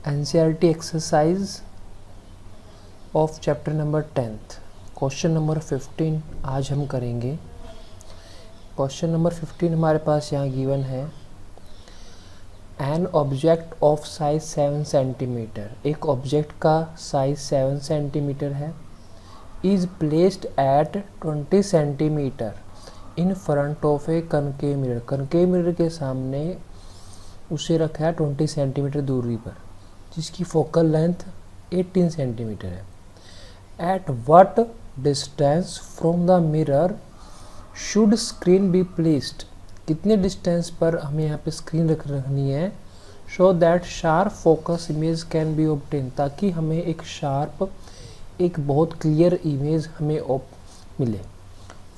NCERT exercise of chapter number 10th question number 15 आज हम करेंगे। क्वेश्चन नंबर 15 हमारे पास यहाँ गिवन है। An object of size 7 centimetre, एक ऑब्जेक्ट का साइज 7 सेंटीमीटर है, is placed at 20 centimetre in front of A concave mirror. Concave mirror के सामने उसे रखा है 20 सेंटीमीटर दूरी पर, जिसकी फोकल लेंथ 18 सेंटीमीटर है। At what distance from the mirror should screen be placed, कितने डिस्टेंस पर हमें यहाँ पे स्क्रीन रखनी है, show that sharp focus image can be obtain, ताकि हमें एक शार्प, एक बहुत क्लियर इमेज हमें मिले।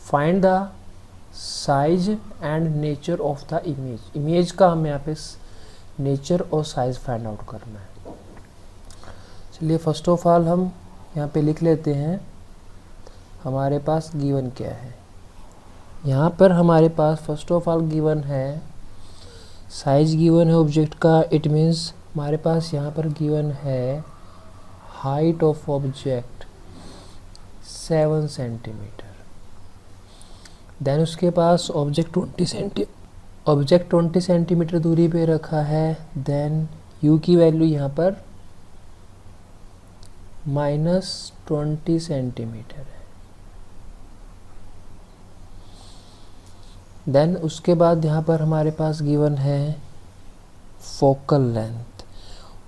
Find the size and nature of the image, image का हमें यहाँ पे नेचर और साइज फाइंड आउट करना है। चलिए फर्स्ट ऑफ ऑल हम यहाँ पे लिख लेते हैं हमारे पास गिवन क्या है। यहाँ पर हमारे पास फर्स्ट ऑफ ऑल गिवन है साइज गिवन है ऑब्जेक्ट का, इट मीन्स हमारे पास यहाँ पर गिवन है height of object 7 centimetre. Then उसके पास ऑब्जेक्ट 20 सेंटीमीटर दूरी पे रखा है। देन u की वैल्यू यहाँ पर -20 सेंटीमीटर है। देन उसके बाद यहाँ पर हमारे पास गिवन है फोकल लेंथ।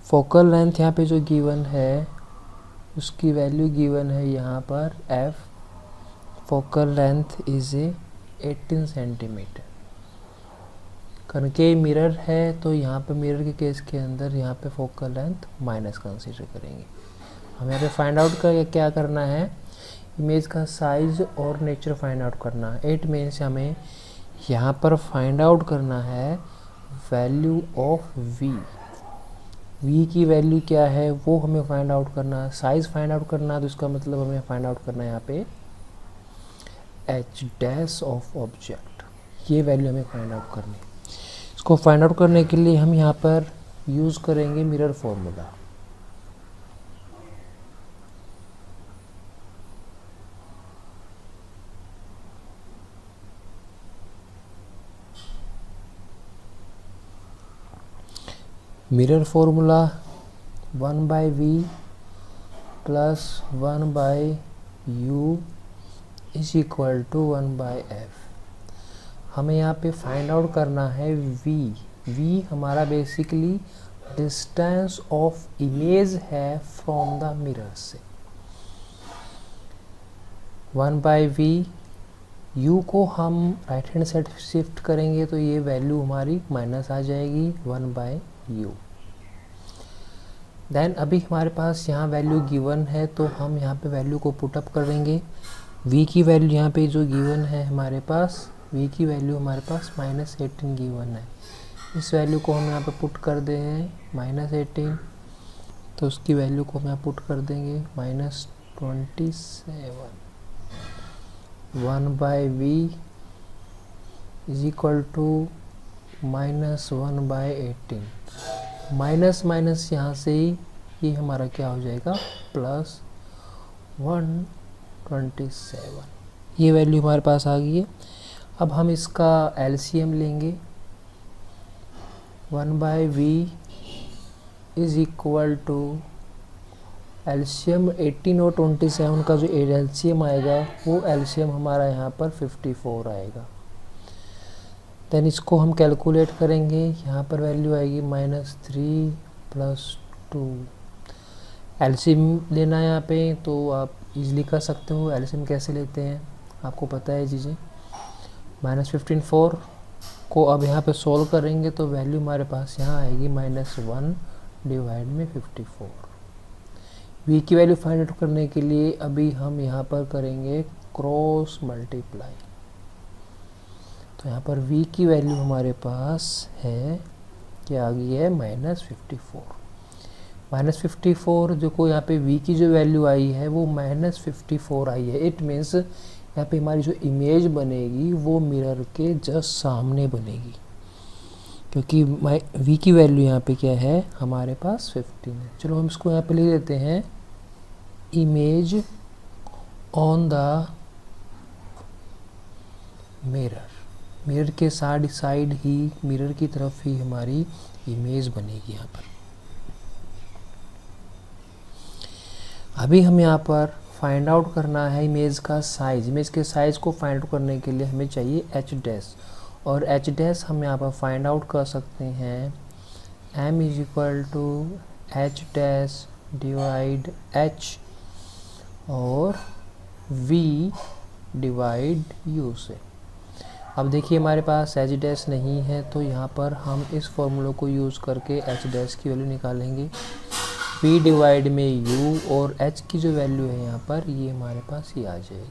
फोकल लेंथ यहाँ पे जो गिवन है उसकी वैल्यू गिवन है यहाँ पर f, focal length is 18 centimetre. Concave mirror है तो यहाँ पे मिरर के केस के अंदर यहाँ पे फोकल लेंथ माइनस कंसीडर करेंगे। हमें यहाँ पे फाइंड आउट कर क्या करना है, इमेज का साइज और नेचर फाइंड आउट करना है। 8 में से हमें यहाँ पर फाइंड आउट करना है वैल्यू ऑफ v की वैल्यू क्या है वो हमें फाइंड आउट करना है। साइज फाइंड आउट करना है तो इसका मतलब हमें फाइंड आउट करना है यहाँ पे h डैश ऑफ ऑब्जेक्ट, ये वैल्यू हमें फाइंड आउट करनी है। इसको फाइंड आउट करने के लिए हम यहाँ पर यूज़ करेंगे mirror formula. Mirror formula 1/v plus 1/u is equal to 1/f। हमें यहाँ पे फाइंड आउट करना है v हमारा बेसिकली डिस्टेंस ऑफ इमेज है फ्रॉम द मिरर से। 1/v, u को हम राइट हैंड साइड शिफ्ट करेंगे तो ये वैल्यू हमारी माइनस आ जाएगी 1/u। देन अभी हमारे पास यहाँ वैल्यू गिवन है तो हम यहाँ पे वैल्यू को पुटअप करेंगे। v की वैल्यू यहाँ पे जो गिवन है हमारे पास, v की वैल्यू हमारे पास -18 गिवन है। इस वैल्यू को हम यहाँ पे पुट कर दे हैं -18, तो उसकी वैल्यू को हम यहाँ पुट कर देंगे -27। 1/v is equal to -1/18, minus minus यहाँ से ही ये हमारा क्या हो जाएगा +127। ये वैल्यू हमारे पास आ गई है। अब हम इसका एलसीएम लेंगे। 1/v is equal to LCM 18 और 27 का जो एलसीएम आएगा वो एलसीएम हमारा यहाँ पर 54 आएगा। देन इसको हम कैलकुलेट करेंगे, यहाँ पर वैल्यू आएगी -3 + 2। एलसीएम लेना है यहाँ पे तो आप इजीली कर सकते हो। एलसीएम कैसे लेते हैं आपको पता है चीज़ें। -54 को अब यहाँ पे सोल्व करेंगे तो वैल्यू हमारे पास यहाँ आएगी -1/54। v की वैल्यू फाइंड आउट करने के लिए अभी हम यहाँ पर करेंगे क्रॉस मल्टीप्लाई। तो यहाँ पर v की वैल्यू हमारे पास है क्या आ गई है -54। देखो यहाँ पे v की जो वैल्यू आई है वो -54 आई है। इट मीन्स यहाँ पे हमारी जो इमेज बनेगी वो मिरर के जस्ट सामने बनेगी। क्योंकि v की वैल्यू यहाँ पे क्या है, हमारे पास 15 है। चलो हम इसको यहाँ पे लिख देते हैं, image on the mirror. Mirror के साइड ही, मिरर की तरफ ही हमारी इमेज बनेगी यहाँ पर। अभी हम यहाँ पर फाइंड आउट करना है इमेज का साइज। इमेज के साइज को फाइंड आउट करने के लिए हमें चाहिए एच डैश, और एच डैश हम यहाँ पर फाइंड आउट कर सकते हैं m is equal to H dash divide h और v डिवाइड u से। अब देखिए हमारे पास एच डैश नहीं है, तो यहाँ पर हम इस फॉर्मूले को यूज़ करके एच डैश की वैल्यू निकालेंगे। v डिवाइड में u और h की जो वैल्यू है यहाँ पर, ये हमारे पास ये आ जाएगी।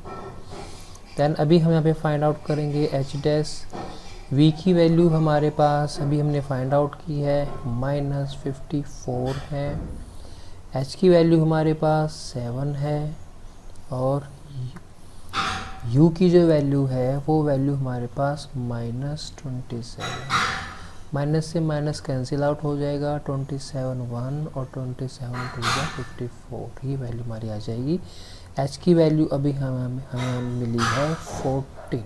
दैन अभी हम यहाँ पे फाइंड आउट करेंगे एच डैश। v की वैल्यू हमारे पास अभी हमने फाइंड आउट की है, -54 है। h की वैल्यू हमारे पास 7 है, और u की जो वैल्यू है वो वैल्यू हमारे पास -27। माइनस से माइनस कैंसिल आउट हो जाएगा, 27 1 और 27 2 54, ये वैल्यू हमारी आ जाएगी। h की वैल्यू अभी हमें मिली है 14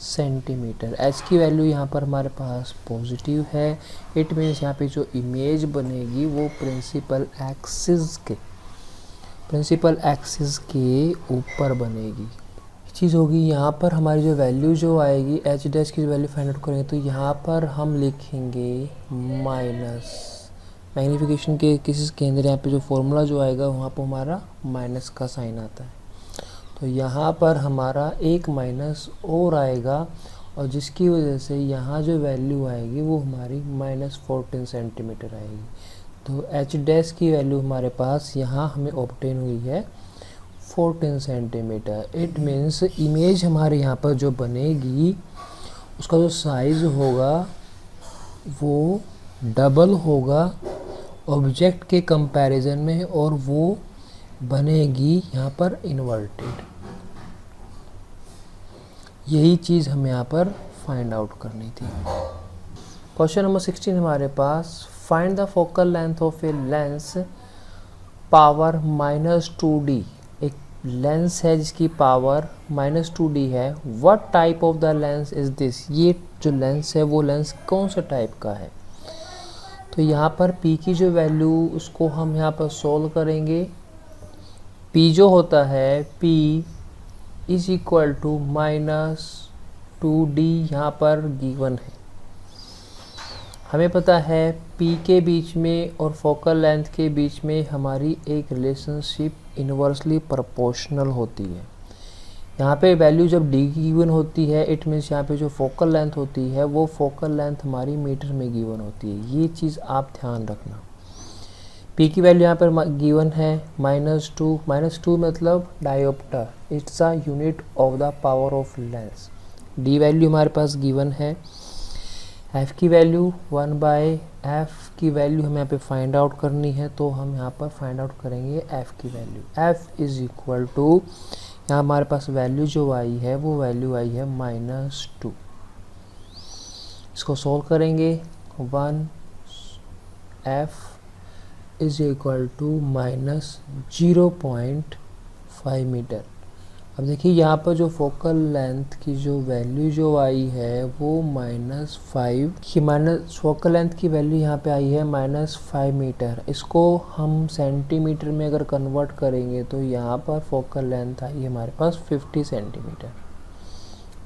सेंटीमीटर। h की वैल्यू यहाँ पर हमारे पास पॉजिटिव है। इट मीन्स यहाँ पे जो इमेज बनेगी वो प्रिंसिपल एक्सिस के ऊपर बनेगी। चीज़ होगी यहाँ पर हमारी जो वैल्यू जो आएगी, एच डैश की जो वैल्यू फाइंड आउट करेंगे, तो यहाँ पर हम लिखेंगे माइनस, मैग्नीफिकेशन के केसेस के अंदर यहाँ पे जो फॉर्मूला जो आएगा वहाँ पर हमारा माइनस का साइन आता है, तो यहाँ पर हमारा एक माइनस और आएगा, और जिसकी वजह से यहाँ जो वैल्यू आएगी वो हमारी -14 सेंटीमीटर आएगी। तो एच डैश की वैल्यू हमारे पास यहाँ हमें ऑब्टेन हुई है 14 सेंटीमीटर। इट मीन्स इमेज हमारे यहाँ पर जो बनेगी उसका जो साइज़ होगा वो डबल होगा ऑब्जेक्ट के कंपैरिजन में, और वो बनेगी यहाँ पर इन्वर्टेड। यही चीज़ हमें यहाँ पर फाइंड आउट करनी थी। क्वेश्चन नंबर 16 हमारे पास, find the focal length of a lens power -2d। एक लेंस है जिसकी पावर -2d है। What type of the lens is this. ये जो लेंस है वो लेंस कौन सा टाइप का है। तो यहाँ पर p की जो वैल्यू उसको हम यहाँ पर सोल्व करेंगे। p जो होता है p is equal to -2d, यहाँ पर गिवन है। हमें पता है p के बीच में और फोकल लेंथ के बीच में हमारी एक रिलेशनशिप इन्वर्सली प्रोपोर्शनल होती है। यहाँ पे वैल्यू जब d की गिवन होती है, इट मीन्स यहाँ पे जो फोकल लेंथ होती है वो फोकल लेंथ हमारी मीटर में गिवन होती है। ये चीज़ आप ध्यान रखना। p की वैल्यू यहाँ पर गिवन है -2 मतलब dioptre, it's a unit of the power of lens. d value हमारे पास गिवन है। f की वैल्यू 1/f की वैल्यू हमें यहाँ पे फाइंड आउट करनी है, तो हम यहाँ पर फाइंड आउट करेंगे f की value. f is equal to, यहाँ हमारे पास वैल्यू जो आई है वो वैल्यू आई है -2। इसको सॉल्व करेंगे, 1f is equal to -0.5 metre. अब देखिए यहाँ पर जो फोकल लेंथ की जो वैल्यू जो आई है वो -5 की, फोकल लेंथ की वैल्यू यहाँ पे आई है -5 मीटर। इसको हम सेंटीमीटर में अगर कन्वर्ट करेंगे तो यहाँ पर फोकल लेंथ आई हमारे पास 50 सेंटीमीटर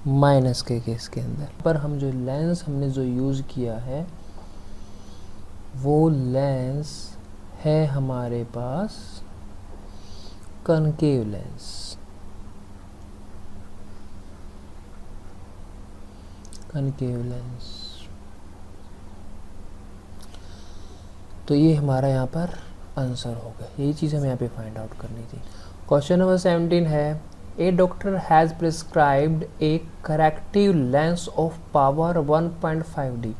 माइनस के केस के अंदर। पर हम जो लेंस हमने जो यूज़ किया है वो लेंस है हमारे पास कनकेव लेंस। कनकेव लेंस, तो ये हमारा यहाँ पर आंसर होगा। यही चीज़ हमें यहाँ पे फाइंड आउट करनी थी। क्वेश्चन नंबर 17 है, a doctor has prescribed a corrective lens of power 1.5d।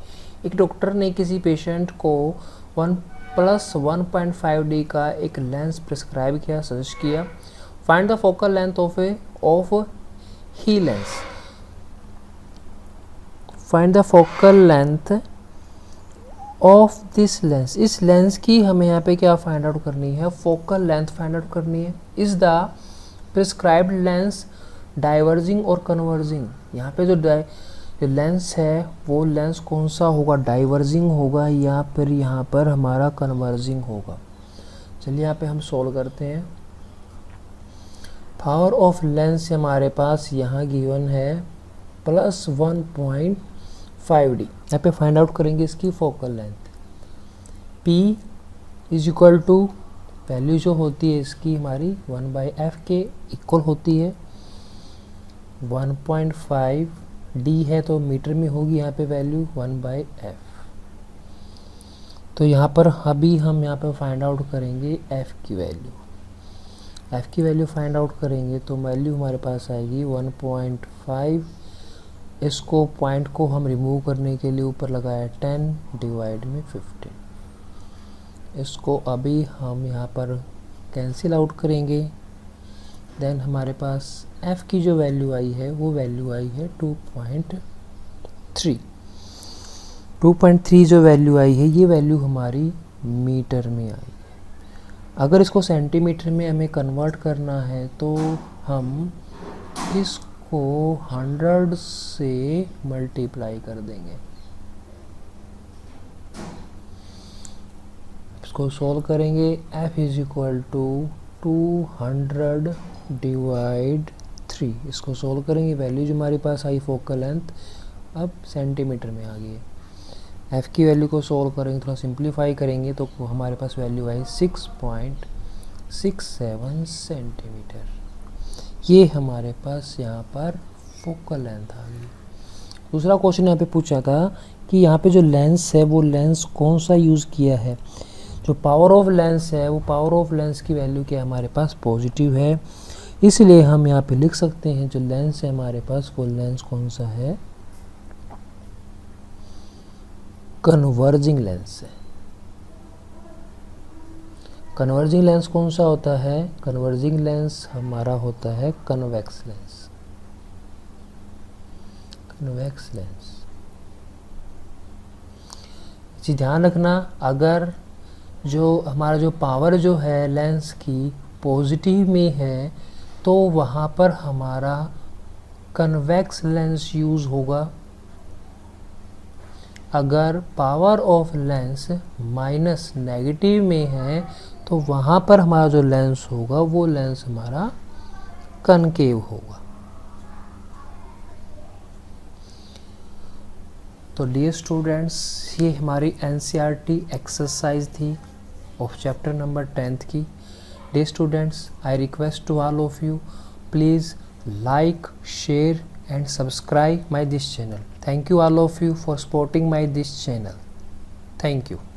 एक डॉक्टर ने किसी पेशेंट को 1+1.5d का एक लेंस प्रिस्क्राइब किया, सजेस्ट किया। Find the focal length of he lens. Find the focal length of this lens. इस लेंस की हमें यहाँ पे क्या फाइंड आउट करनी है, फोकल लेंथ फाइंड आउट करनी है। Is the prescribed lens diverging और कन्वर्जिंग। यहाँ पे जो लेंस है वो लेंस कौन सा होगा, डाइवर्जिंग होगा या फिर यहाँ पर हमारा कन्वर्जिंग होगा। चलिए यहाँ पे हम सॉल्व करते हैं। पावर ऑफ लेंस हमारे पास यहाँ गिवन है प्लस 1.5D। यहाँ पे फाइंड आउट करेंगे इसकी focal length. P is equal to value जो होती है इसकी हमारी 1/f के इक्वल होती है। 1.5D है तो मीटर में होगी यहाँ पे वैल्यू 1/f। तो यहाँ पर अभी हम यहाँ पे फाइंड आउट करेंगे f की वैल्यू। f की वैल्यू फाइंड आउट करेंगे तो वैल्यू हमारे पास आएगी 1.5। इसको पॉइंट को हम रिमूव करने के लिए ऊपर लगाया 10 डिवाइड में 15। इसको अभी हम यहाँ पर कैंसिल आउट करेंगे। देन हमारे पास f की जो वैल्यू आई है वो वैल्यू आई है 2.3। 2.3 जो वैल्यू आई है ये वैल्यू हमारी मीटर में आई है। अगर इसको सेंटीमीटर में हमें कन्वर्ट करना है तो हम इसको 100 से मल्टीप्लाई कर देंगे। इसको सॉल्व करेंगे। f is equal to 200 divide 3। इसको सॉल्व करेंगे, वैल्यू जो हमारे पास आई फोकल लेंथ अब सेंटीमीटर में आ गई है। f की वैल्यू को सॉल्व करेंगे, थोड़ा सिंप्लीफाई करेंगे तो हमारे पास वैल्यू आई 6.67 सेंटीमीटर। ये हमारे पास यहाँ पर फोकल लेंथ आ गई। दूसरा क्वेश्चन यहाँ पे पूछा था कि यहाँ पे जो लेंस है वो लेंस कौन सा यूज़ किया है। जो पावर ऑफ लेंस है वो पावर ऑफ लेंस की वैल्यू क्या हमारे पास पॉजिटिव है, इसलिए हम यहाँ पे लिख सकते हैं जो लेंस है हमारे पास वो लेंस कौन सा है, कन्वर्जिंग लेंस है। कन्वर्जिंग लेंस कौन सा होता है, कन्वर्जिंग लेंस हमारा होता है कन्वेक्स लेंस। कन्वेक्स लेंस जी ध्यान रखना, अगर जो हमारा जो पावर जो है लेंस की पॉजिटिव में है तो वहाँ पर हमारा कन्वेक्स लेंस यूज़ होगा। अगर power of lens minus negative में है तो वहाँ पर हमारा जो लेंस होगा वो लेंस हमारा कनकेव होगा। तो डियर स्टूडेंट्स, ये हमारी एनसीईआरटी एक्सरसाइज थी ऑफ चैप्टर नंबर 10th की। Dear students, I request to all of you, please like, share and subscribe my this channel. Thank you all of you for supporting my this channel. Thank you.